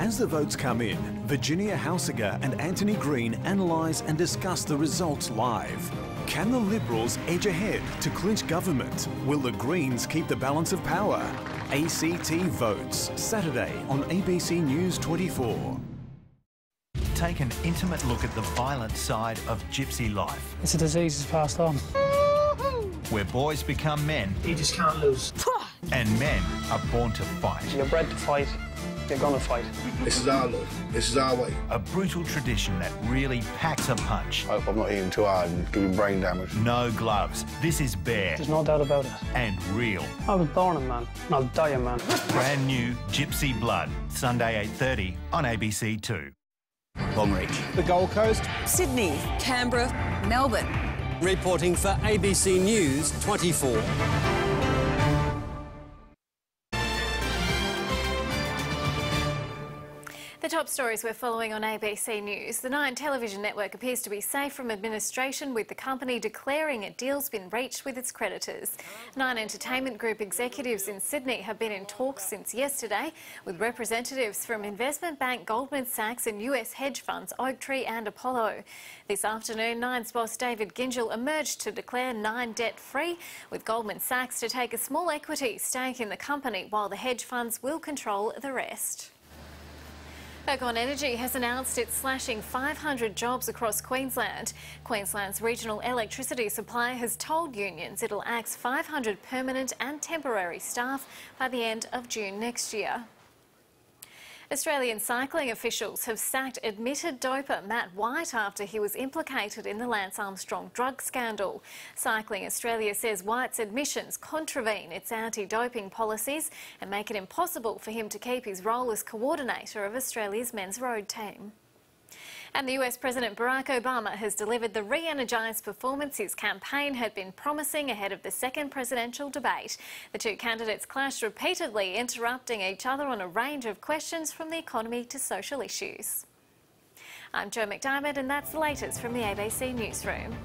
As the votes come in, Virginia Hausiger and Anthony Green analyse and discuss the results live. Can the Liberals edge ahead to clinch government? Will the Greens keep the balance of power? ACT votes, Saturday on ABC News 24. Take an intimate look at the violent side of gypsy life. It's a disease that's passed on. Where boys become men. You just can't lose. And men are born to fight. You're bred to fight. You're gonna fight. This is our life. This is our way. A brutal tradition that really packs a punch. I hope I'm not eating too hard and giving brain damage. No gloves. This is bare. There's no doubt about it. And real. I was born a man, and I'll die a man. Brand new Gypsy Blood. Sunday 8:30 on ABC2. Longreach. The Gold Coast. Sydney. Canberra. Melbourne. Reporting for ABC News 24. The top stories we're following on ABC News. The Nine television network appears to be safe from administration, with the company declaring a deal's been reached with its creditors. Nine Entertainment Group executives in Sydney have been in talks since yesterday with representatives from investment bank Goldman Sachs and US hedge funds Oaktree and Apollo. This afternoon, Nine's boss David Gillard emerged to declare Nine debt-free, with Goldman Sachs to take a small equity stake in the company, while the hedge funds will control the rest. Ergon Energy has announced it's slashing 500 jobs across Queensland. Queensland's regional electricity supplier has told unions it'll axe 500 permanent and temporary staff by the end of June next year. Australian cycling officials have sacked admitted doper Matt White after he was implicated in the Lance Armstrong drug scandal. Cycling Australia says White's admissions contravene its anti-doping policies and make it impossible for him to keep his role as coordinator of Australia's men's road team. And the US President Barack Obama has delivered the re-energised performance his campaign had been promising ahead of the second presidential debate. The two candidates clashed repeatedly, interrupting each other on a range of questions from the economy to social issues. I'm Jo McDiarmid, and that's the latest from the ABC Newsroom.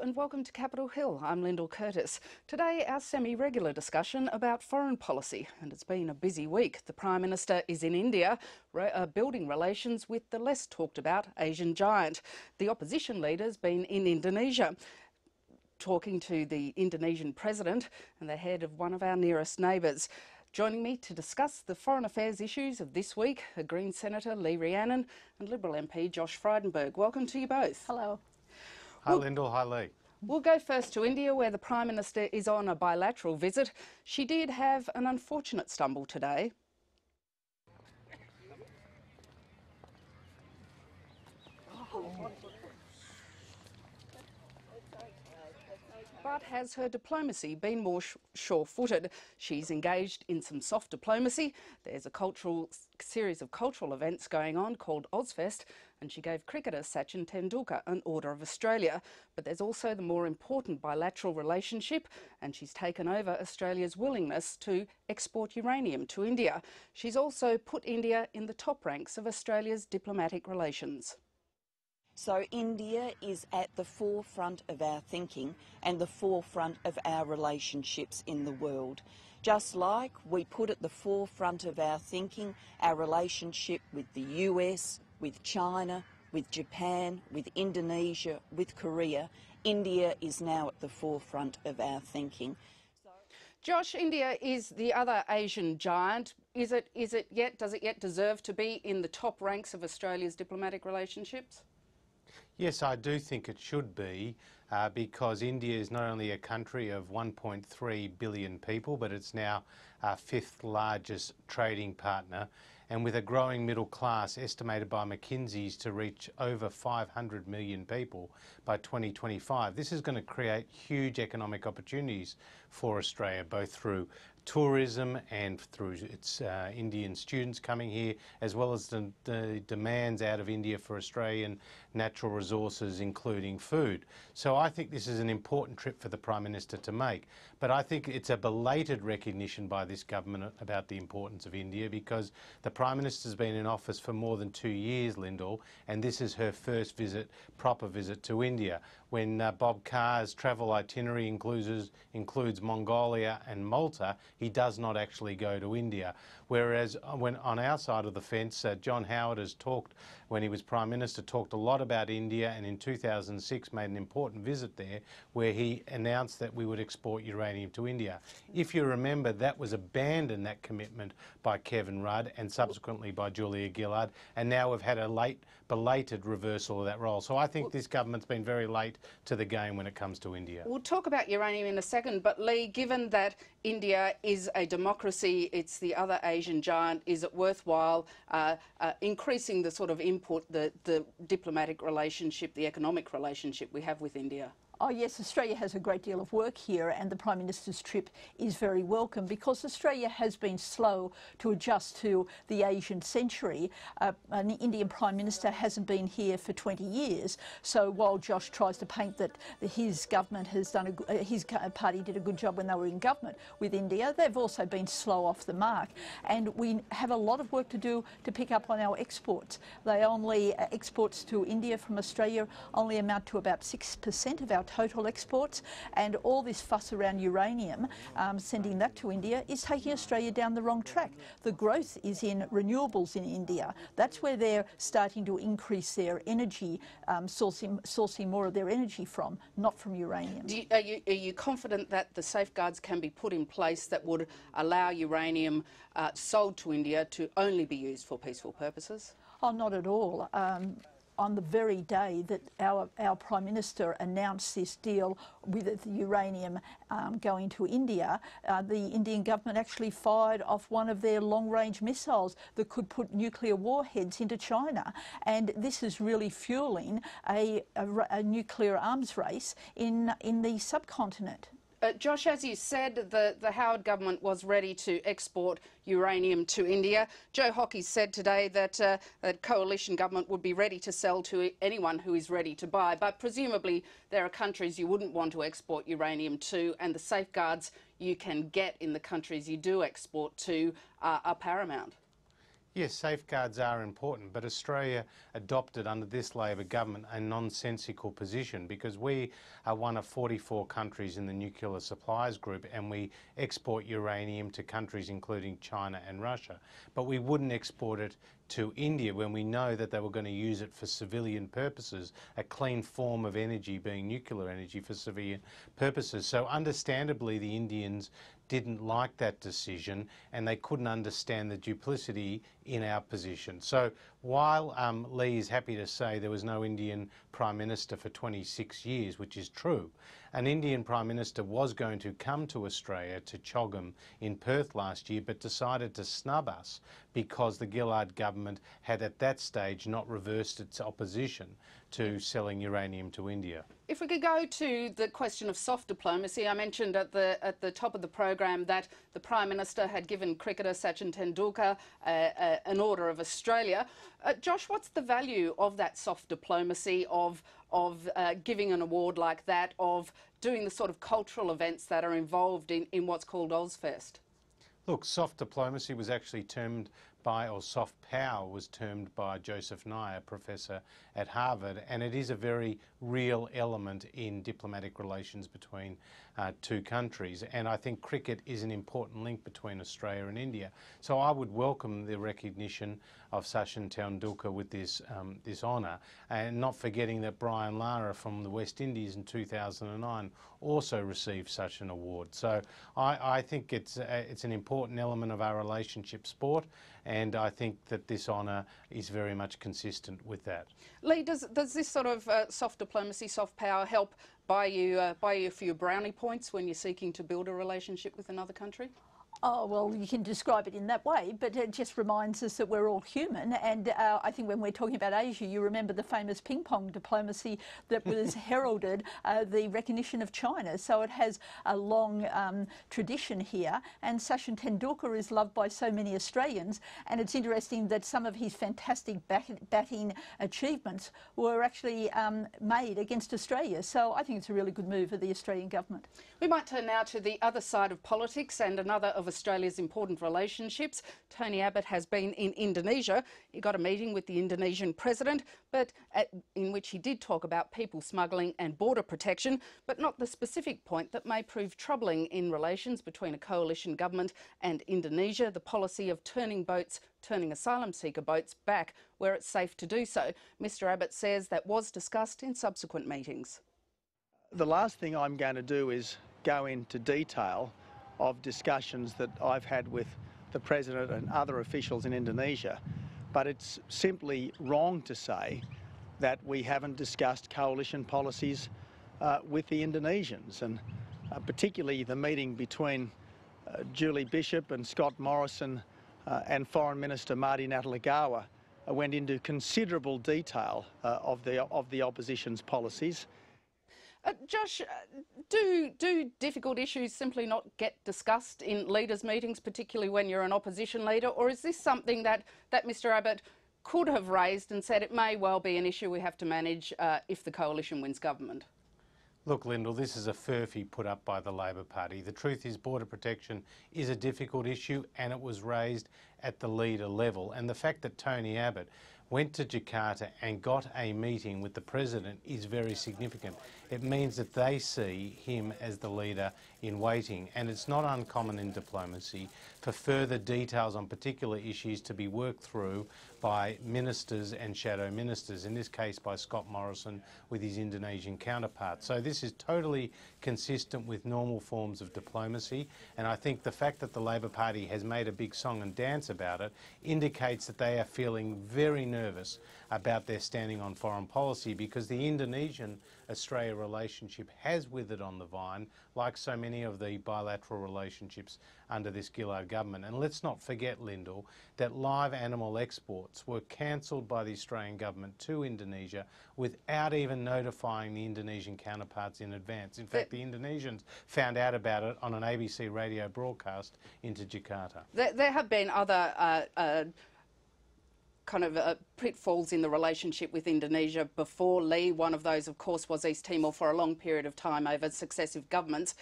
And welcome to Capitol Hill. I'm Lyndal Curtis. Today, our semi-regular discussion about foreign policy, and it's been a busy week. The Prime Minister is in India, building relations with the less talked about Asian giant. The opposition leader's been in Indonesia, talking to the Indonesian President and the head of one of our nearest neighbours. Joining me to discuss the foreign affairs issues of this week are Green Senator Rhiannon and Liberal MP Josh Frydenberg. Welcome to you both. Hello. Hi Lyndal, hi Lee. We'll go first to India, where the Prime Minister is on a bilateral visit. She did have an unfortunate stumble today. But has her diplomacy been more sure-footed? She's engaged in some soft diplomacy. There's a series of cultural events going on called Ozfest, and she gave cricketer Sachin Tendulkar an Order of Australia. But there's also the more important bilateral relationship, and she's taken over Australia's willingness to export uranium to India. She's also put India in the top ranks of Australia's diplomatic relations. So India is at the forefront of our thinking and the forefront of our relationships in the world. Just like we put at the forefront of our thinking our relationship with the US, with China, with Japan, with Indonesia, with Korea, India is now at the forefront of our thinking. Josh, India is the other Asian giant. Does it yet deserve to be in the top ranks of Australia's diplomatic relationships? Yes, I do think it should be, because India is not only a country of 1.3 billion people, but it's now our fifth largest trading partner, and with a growing middle class estimated by McKinsey's to reach over 500 million people by 2025. This is going to create huge economic opportunities for Australia, both through tourism and through its Indian students coming here, as well as the demands out of India for Australian natural resources, including food. So I think this is an important trip for the Prime Minister to make. But I think it's a belated recognition by this government about the importance of India, because the Prime Minister's been in office for more than 2 years, Lyndal, and this is her first proper visit to India. When Bob Carr's travel itinerary includes Mongolia and Malta, he does not actually go to India. Whereas when on our side of the fence, John Howard has talked, when he was Prime Minister, talked a lot about India, and in 2006 made an important visit there where he announced that we would export uranium to India. If you remember, that was abandoned, that commitment, by Kevin Rudd and subsequently by Julia Gillard, and now we've had a belated reversal of that role. So I think this government's been very late to the game when it comes to India. We'll talk about uranium in a second, but Lee, given that India is a democracy, it's the other Asian giant, is it worthwhile increasing the sort of input, the diplomatic relationship, the economic relationship we have with India? Oh yes, Australia has a great deal of work here, and the Prime Minister's trip is very welcome because Australia has been slow to adjust to the Asian century. An Indian Prime Minister hasn't been here for 20 years, so while Josh tries to paint that his government has done, his party did a good job when they were in government with India, they've also been slow off the mark, and we have a lot of work to do to pick up on our exports. They only, exports to India from Australia only amount to about 6% of our total exports, and all this fuss around uranium, sending that to India, is taking Australia down the wrong track. The growth is in renewables in India. That's where they're starting to increase their energy, sourcing more of their energy from, not from uranium. Are you confident that the safeguards can be put in place that would allow uranium sold to India to only be used for peaceful purposes? Oh, not at all. On the very day that our Prime Minister announced this deal with the uranium going to India, the Indian government actually fired off one of their long-range missiles that could put nuclear warheads into China. And this is really fueling a nuclear arms race in the subcontinent. Josh, as you said, the Howard government was ready to export uranium to India. Joe Hockey said today that that coalition government would be ready to sell to anyone who is ready to buy, but presumably there are countries you wouldn't want to export uranium to, and the safeguards you can get in the countries you do export to are paramount. Yes, safeguards are important, but Australia adopted under this Labor government a nonsensical position because we are one of 44 countries in the nuclear suppliers group, and we export uranium to countries including China and Russia. But we wouldn't export it to India when we know that they were going to use it for civilian purposes, a clean form of energy being nuclear energy for civilian purposes. So understandably the Indians didn't like that decision, and they couldn't understand the duplicity in our position. So while Lee is happy to say there was no Indian Prime Minister for 26 years, which is true, an Indian Prime Minister was going to come to Australia, to Choggum in Perth last year, but decided to snub us because the Gillard government had at that stage not reversed its opposition to selling uranium to India. If we could go to the question of soft diplomacy, I mentioned at the top of the program that the Prime Minister had given cricketer Sachin Tendulkar an Order of Australia. Josh, what's the value of that soft diplomacy, of giving an award like that, of doing the sort of cultural events that are involved in what's called Ozfest? Look, soft diplomacy was actually termed by, or soft power was termed by Joseph Nye, a professor at Harvard, and it is a very real element in diplomatic relations between two countries, and I think cricket is an important link between Australia and India. So I would welcome the recognition of Sachin Tendulkar with this honour, and not forgetting that Brian Lara from the West Indies in 2009 also received such an award. So I think it's an important element of our relationship sport, and I think that this honour is very much consistent with that. Lee, does this sort of soft diplomacy, soft power help buy you a few brownie points when you're seeking to build a relationship with another country? Oh, well, you can describe it in that way, but it just reminds us that we're all human. And I think when we're talking about Asia, you remember the famous ping-pong diplomacy that was heralded the recognition of China. So it has a long tradition here. And Sachin Tendulkar is loved by so many Australians. And it's interesting that some of his fantastic batting achievements were actually made against Australia. So I think it's a really good move of the Australian government. We might turn now to the other side of politics and another of Australia's important relationships. Tony Abbott has been in Indonesia. He got a meeting with the Indonesian president, in which he did talk about people smuggling and border protection, but not the specific point that may prove troubling in relations between a coalition government and Indonesia, the policy of turning asylum seeker boats back where it's safe to do so. Mr Abbott says that was discussed in subsequent meetings. The last thing I'm going to do is go into detail of discussions that I've had with the President and other officials in Indonesia, but it's simply wrong to say that we haven't discussed coalition policies with the Indonesians, and particularly the meeting between Julie Bishop and Scott Morrison and Foreign Minister Marty Natalegawa went into considerable detail of the opposition's policies. Josh, do difficult issues simply not get discussed in leaders' meetings, particularly when you're an opposition leader, or is this something that Mr Abbott could have raised and said it may well be an issue we have to manage if the coalition wins government? Look, Lyndal, this is a furphy put up by the Labor Party. The truth is border protection is a difficult issue and it was raised at the leader level. And the fact that Tony Abbott went to Jakarta and got a meeting with the President is very significant. It means that they see him as the leader in waiting, and it's not uncommon in diplomacy for further details on particular issues to be worked through by ministers and shadow ministers, in this case by Scott Morrison with his Indonesian counterpart. So this is totally consistent with normal forms of diplomacy, and I think the fact that the Labor Party has made a big song and dance about it indicates that they are feeling very nervous about their standing on foreign policy, because the Indonesian-Australia relationship has withered on the vine, like so many of the bilateral relationships under this Gillard government. And let's not forget, Lyndal, that live animal exports were cancelled by the Australian government to Indonesia without even notifying the Indonesian counterparts in advance. In fact, the Indonesians found out about it on an ABC radio broadcast into Jakarta. There have been other pitfalls in the relationship with Indonesia before Lee. One of those, of course, was East Timor for a long period of time over successive governments.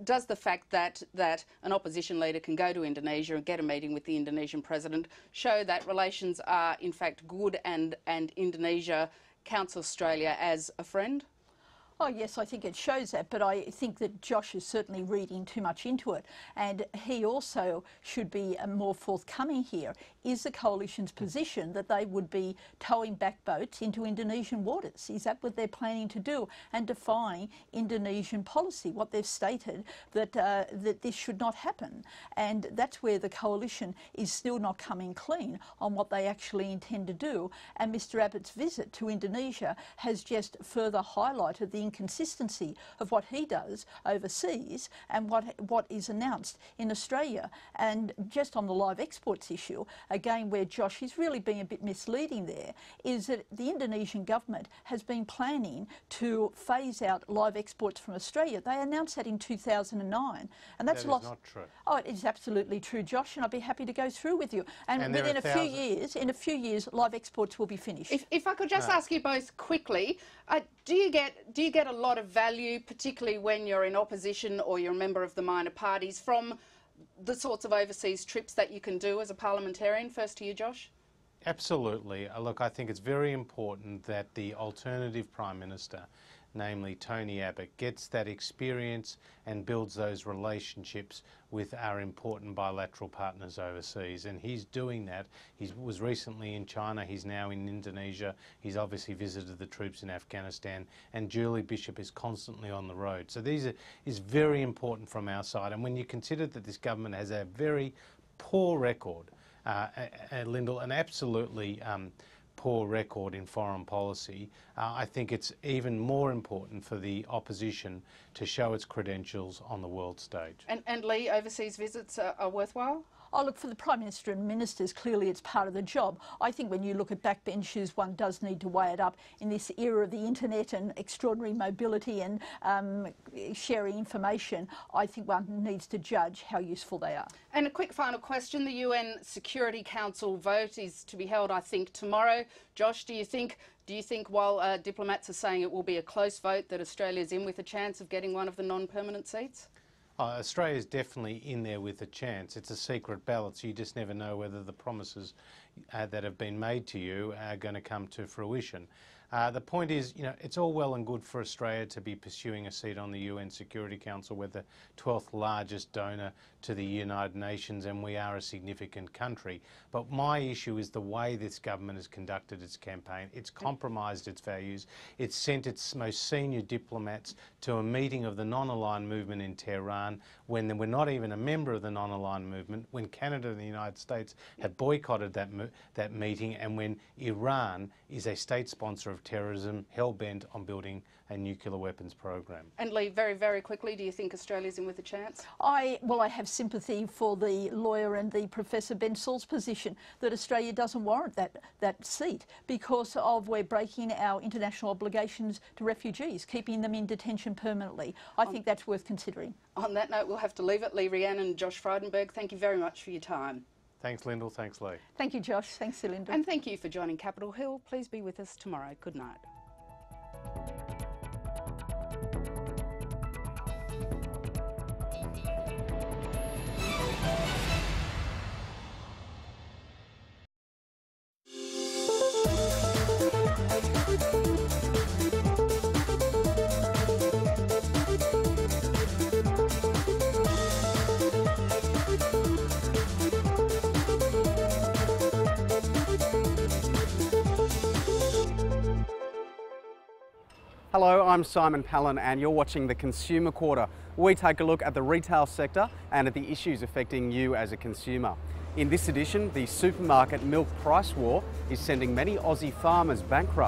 Does the fact that an opposition leader can go to Indonesia and get a meeting with the Indonesian president show that relations are in fact good and Indonesia counts Australia as a friend? Oh yes, I think it shows that, but I think that Josh is certainly reading too much into it, and he also should be more forthcoming here. Is the coalition's position that they would be towing back boats into Indonesian waters? Is that what they're planning to do? And defying Indonesian policy, what they've stated, that this should not happen. And that's where the coalition is still not coming clean on what they actually intend to do. And Mr Abbott's visit to Indonesia has just further highlighted the inconsistency of what he does overseas and what is announced in Australia. And just on the live exports issue, again where Josh is really being a bit misleading there, is that the Indonesian government has been planning to phase out live exports from Australia. They announced that in 2009. And that's that is not true. Oh, it is absolutely true, Josh, and I'd be happy to go through with you. And within a few years, live exports will be finished. If I could just ask you both quickly, do you get a lot of value, particularly when you're in opposition or you're a member of the minor parties, from the sorts of overseas trips that you can do as a parliamentarian? First to you, Josh. Absolutely. Look, I think it's very important that the alternative Prime Minister, namely Tony Abbott, gets that experience and builds those relationships with our important bilateral partners overseas. And he's doing that. He was recently in China, he's now in Indonesia, he's obviously visited the troops in Afghanistan, and Julie Bishop is constantly on the road. So these is very important from our side. And when you consider that this government has a very poor record, Lyndal, an absolutely poor record in foreign policy, I think it's even more important for the opposition to show its credentials on the world stage. And Lee, overseas visits are worthwhile? Oh, look, for the Prime Minister and ministers, clearly it's part of the job. I think when you look at backbenchers, one does need to weigh it up. In this era of the internet and extraordinary mobility and sharing information, I think one needs to judge how useful they are. And a quick final question. The UN Security Council vote is to be held, I think, tomorrow. Josh, do you think while diplomats are saying it will be a close vote, that Australia's in with a chance of getting one of the non-permanent seats? Australia's definitely in there with a chance. It's a secret ballot, so you just never know whether the promises that have been made to you are going to come to fruition. The point is, it's all well and good for Australia to be pursuing a seat on the UN Security Council. We're the 12th largest donor to the United Nations, and we are a significant country. But my issue is the way this government has conducted its campaign. It's compromised its values. It's sent its most senior diplomats to a meeting of the non-aligned movement in Tehran when we're not even a member of the non-aligned movement, when Canada and the United States have boycotted that meeting, and when Iran is a state sponsor of terrorism, hell-bent on building a nuclear weapons program. And Lee, very, very quickly, do you think Australia's in with a chance? I have sympathy for the lawyer and the Professor Ben Saul's position that Australia doesn't warrant that seat because of we're breaking our international obligations to refugees, keeping them in detention permanently. I think that's worth considering. On that note, we'll have to leave it. Lee Rhiannon and Josh Frydenberg, thank you very much for your time. Thanks, Lyndal. Thanks, Lee. Thank you, Josh. Thanks, Lyndal. And thank you for joining Capitol Hill. Please be with us tomorrow. Good night. Hello, I'm Simon Palin and you're watching the Consumer Quarter. We take a look at the retail sector and at the issues affecting you as a consumer. In this edition, the supermarket milk price war is sending many Aussie farmers bankrupt.